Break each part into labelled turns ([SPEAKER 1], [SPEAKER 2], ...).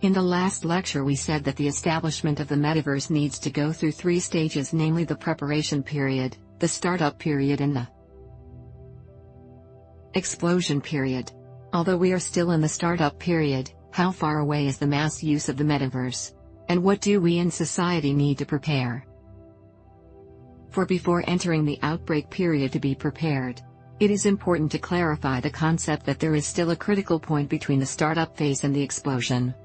[SPEAKER 1] In the last lecture we said that the establishment of the metaverse needs to go through 3 stages, namely the preparation period, the startup period and the explosion period. Although we are still in the startup period, how far away is the mass use of the metaverse? And what do we in society need to prepare for before entering the outbreak period to be prepared? It is important to clarify the concept that there is still a critical point between the startup phase and the explosion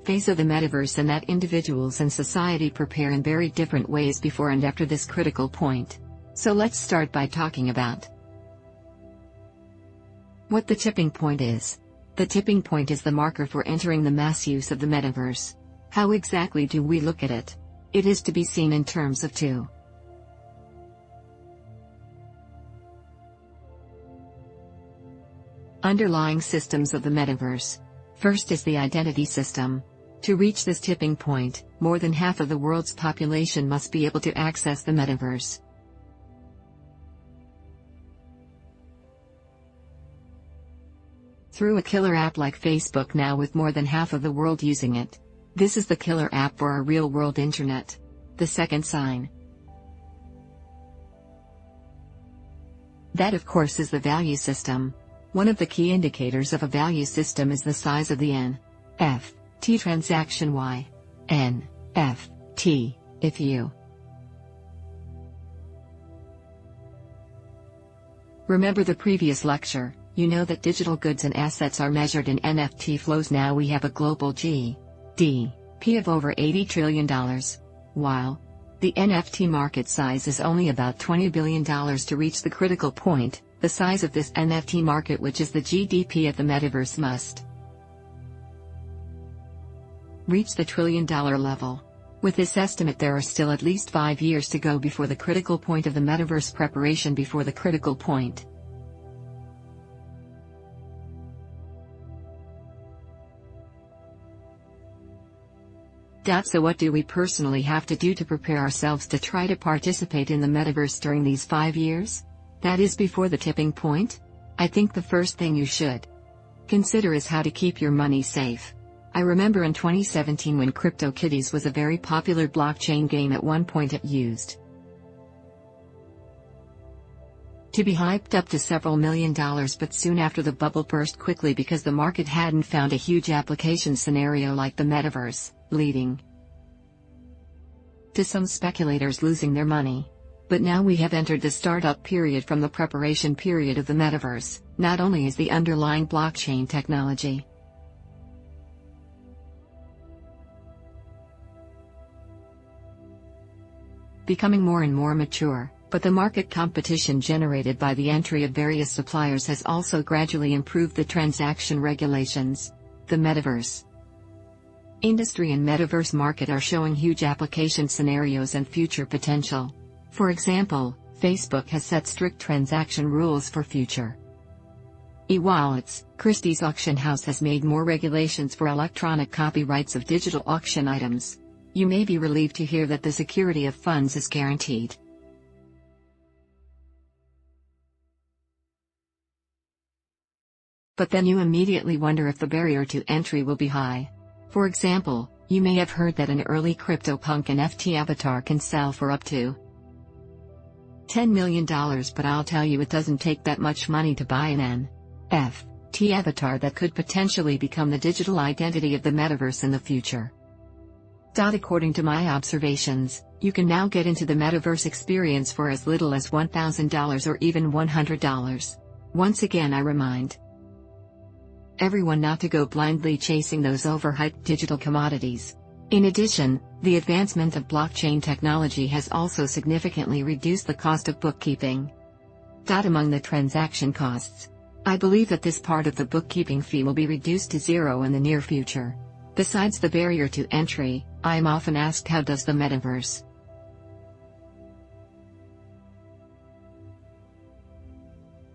[SPEAKER 1] phase of the metaverse, and that individuals and society prepare in very different ways before and after this critical point. So let's start by talking about what the tipping point is. The tipping point is the marker for entering the mass use of the metaverse. How exactly do we look at it? It is to be seen in terms of 2 underlying systems of the metaverse. First is the identity system. To reach this tipping point, more than half of the world's population must be able to access the metaverse. Through a killer app like Facebook now, with more than half of the world using it. This is the killer app for our real-world internet. The second sign, that of course is the value system. One of the key indicators of a value system is the size of the NFT transaction NFT. If you remember the previous lecture, you know that digital goods and assets are measured in NFT flows. Now we have a global GDP of over $80 trillion, while the NFT market size is only about $20 billion. To reach the critical point, the size of this NFT market, which is the GDP of the metaverse, must reach the $1 trillion level. With this estimate, there are still at least 5 years to go before the critical point of the metaverse preparation. Before the critical point, so what do we personally have to do to prepare ourselves to try to participate in the metaverse during these 5 years? That is, before the tipping point? I think the first thing you should consider is how to keep your money safe. I remember in 2017 when CryptoKitties was a very popular blockchain game. At one point it used to be hyped up to several $1 million, but soon after the bubble burst quickly because the market hadn't found a huge application scenario like the metaverse, leading to some speculators losing their money. But now we have entered the startup period from the preparation period of the metaverse. Not only is the underlying blockchain technology becoming more and more mature, but the market competition generated by the entry of various suppliers has also gradually improved the transaction regulations. The metaverse industry and metaverse market are showing huge application scenarios and future potential. For example, Facebook has set strict transaction rules for future e-wallets. Christie's Auction House has made more regulations for electronic copyrights of digital auction items. You may be relieved to hear that the security of funds is guaranteed. But then you immediately wonder if the barrier to entry will be high. For example, you may have heard that an early CryptoPunk NFT avatar can sell for up to $10 million, but I'll tell you, it doesn't take that much money to buy an NFT avatar that could potentially become the digital identity of the metaverse in the future. According to my observations, you can now get into the metaverse experience for as little as $1,000 or even $100. Once again, I remind everyone not to go blindly chasing those overhyped digital commodities. In addition, the advancement of blockchain technology has also significantly reduced the cost of bookkeeping. Among the transaction costs, I believe that this part of the bookkeeping fee will be reduced to zero in the near future. Besides the barrier to entry, I am often asked, how does the metaverse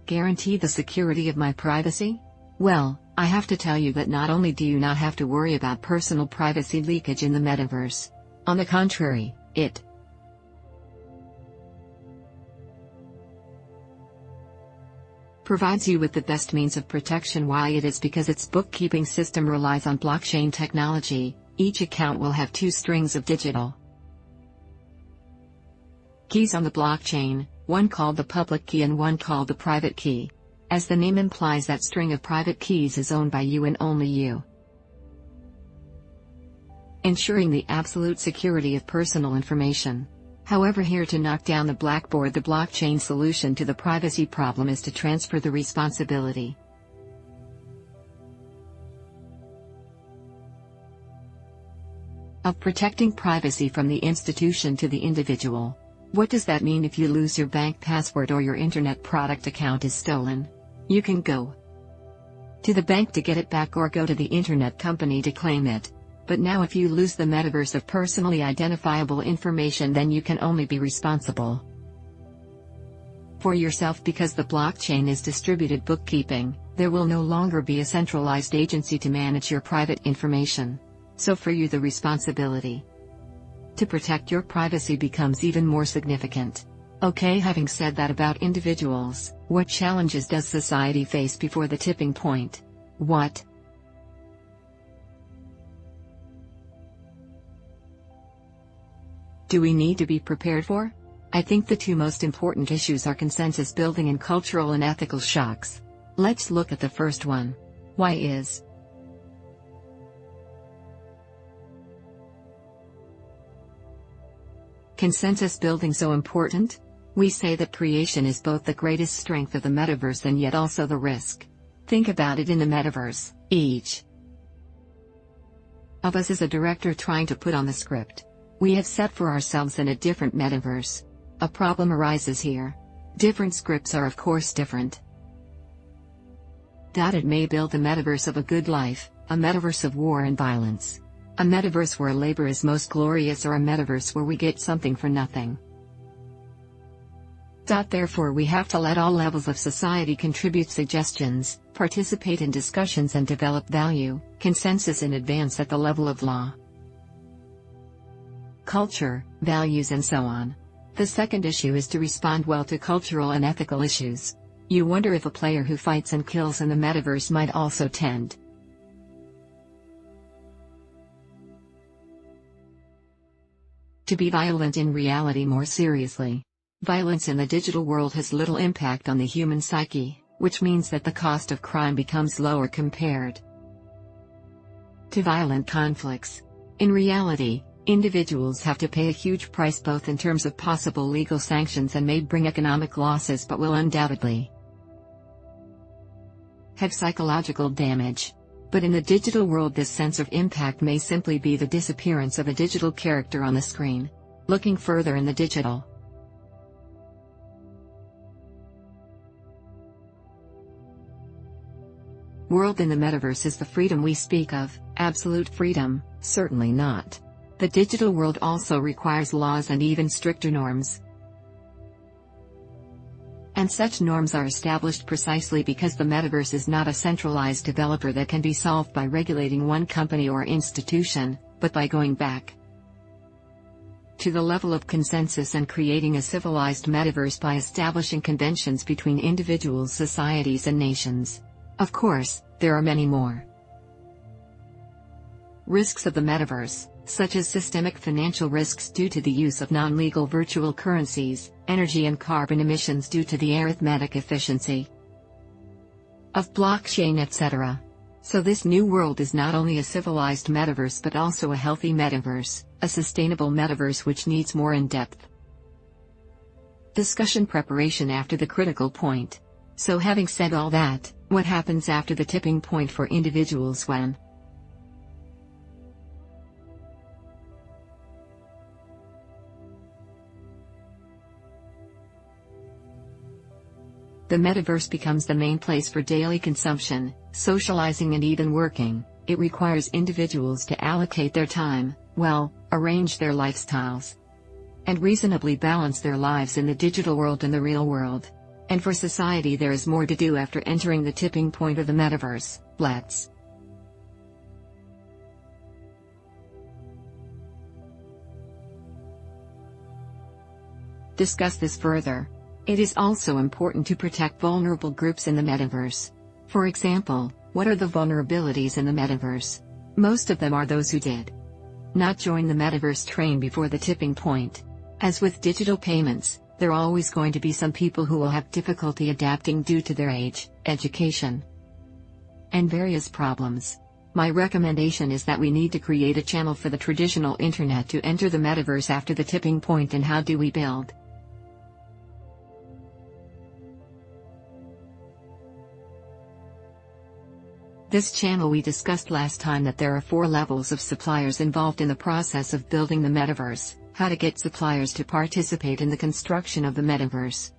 [SPEAKER 1] guarantee the security of my privacy? Well, I have to tell you that not only do you not have to worry about personal privacy leakage in the metaverse, on the contrary, it provides you with the best means of protection. Why it is because its bookkeeping system relies on blockchain technology. Each account will have two strings of digital keys on the blockchain, one called the public key and one called the private key. As the name implies, that string of private keys is owned by you and only you, ensuring the absolute security of personal information. However, here to knock down the blackboard, the blockchain solution to the privacy problem is to transfer the responsibility of protecting privacy from the institution to the individual. What does that mean? If you lose your bank password or your internet product account is stolen, you can go to the bank to get it back or go to the internet company to claim it. But now if you lose the metaverse of personally identifiable information, then you can only be responsible for yourself, because the blockchain is distributed bookkeeping. There will no longer be a centralized agency to manage your private information. So for you, the responsibility to protect your privacy becomes even more significant. Okay, having said that about individuals, what challenges does society face before the tipping point? What do we need to be prepared for? I think the two most important issues are consensus building and cultural and ethical shocks. Let's look at the first one. Why is consensus building so important? We say that creation is both the greatest strength of the metaverse and yet also the risk. Think about it. In the metaverse, each of us is a director trying to put on the script we have set for ourselves in a different metaverse. A problem arises here. Different scripts are of course different. It may build the metaverse of a good life, a metaverse of war and violence, a metaverse where labor is most glorious, or a metaverse where we get something for nothing. Therefore we have to let all levels of society contribute suggestions, participate in discussions and develop value, consensus in advance at the level of law, culture, values and so on. The second issue is to respond well to cultural and ethical issues. You wonder if a player who fights and kills in the metaverse might also tend to be violent in reality. More seriously, violence in the digital world has little impact on the human psyche, which means that the cost of crime becomes lower compared to violent conflicts. In reality, individuals have to pay a huge price, both in terms of possible legal sanctions and may bring economic losses, but will undoubtedly have psychological damage. But in the digital world, this sense of impact may simply be the disappearance of a digital character on the screen. Looking further in the digital world, in the metaverse, is the freedom we speak of absolute freedom? Certainly not. The digital world also requires laws and even stricter norms. And such norms are established precisely because the metaverse is not a centralized developer that can be solved by regulating one company or institution, but by going back to the level of consensus and creating a civilized metaverse by establishing conventions between individuals, societies and nations. Of course, there are many more risks of the metaverse, such as systemic financial risks due to the use of non-legal virtual currencies, energy and carbon emissions due to the arithmetic efficiency of blockchain, etc. So this new world is not only a civilized metaverse but also a healthy metaverse, a sustainable metaverse which needs more in-depth discussion preparation after the critical point. So having said all that, what happens after the tipping point for individuals when the metaverse becomes the main place for daily consumption, socializing and even working? It requires individuals to allocate their time, well, arrange their lifestyles, and reasonably balance their lives in the digital world and the real world. And for society, there is more to do after entering the tipping point of the metaverse. Let's discuss this further. It is also important to protect vulnerable groups in the metaverse. For example, what are the vulnerabilities in the metaverse? Most of them are those who did not join the metaverse train before the tipping point. As with digital payments, there are always going to be some people who will have difficulty adapting due to their age, education, and various problems. My recommendation is that we need to create a channel for the traditional internet to enter the metaverse after the tipping point. And how do we build this channel? We discussed last time that there are 4 levels of suppliers involved in the process of building the metaverse, how to get suppliers to participate in the construction of the metaverse,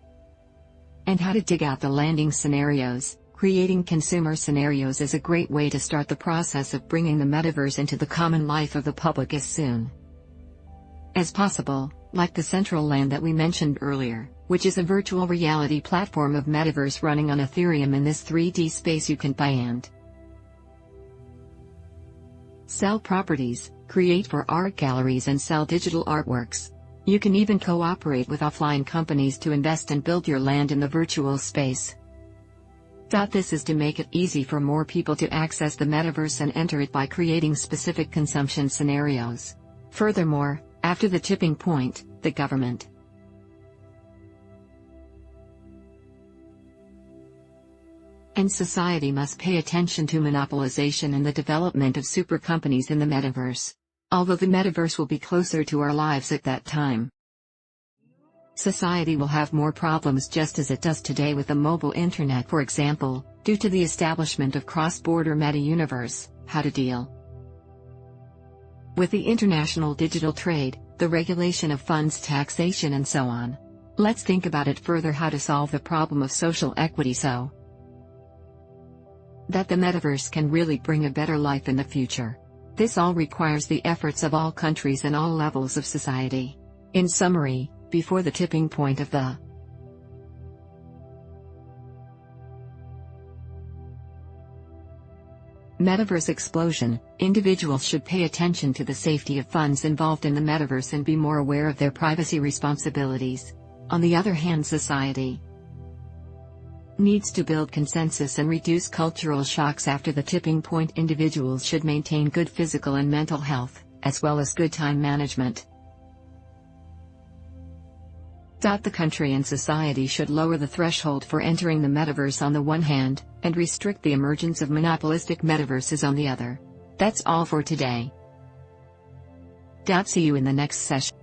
[SPEAKER 1] and how to dig out the landing scenarios. Creating consumer scenarios is a great way to start the process of bringing the metaverse into the common life of the public as soon as possible, like the Central Land that we mentioned earlier, which is a virtual reality platform of metaverse running on Ethereum. In this 3D space you can buy and sell properties, create for art galleries and sell digital artworks. You can even cooperate with offline companies to invest and build your land in the virtual space. This is to make it easy for more people to access the metaverse and enter it by creating specific consumption scenarios. Furthermore, after the tipping point, the government and society must pay attention to monopolization and the development of super companies in the metaverse. Although the metaverse will be closer to our lives at that time, society will have more problems, just as it does today with the mobile internet. For example, due to the establishment of cross-border meta-universe, how to deal with the international digital trade, the regulation of funds, taxation and so on. Let's think about it further, how to solve the problem of social equity so that the metaverse can really bring a better life in the future. This all requires the efforts of all countries and all levels of society. In summary, before the tipping point of the metaverse explosion, individuals should pay attention to the safety of funds involved in the metaverse and be more aware of their privacy responsibilities. On the other hand, society needs to build consensus and reduce cultural shocks after the tipping point. Individuals should maintain good physical and mental health, as well as good time management. The country and society should lower the threshold for entering the metaverse on the one hand, and restrict the emergence of monopolistic metaverses on the other. That's all for today. See you in the next session.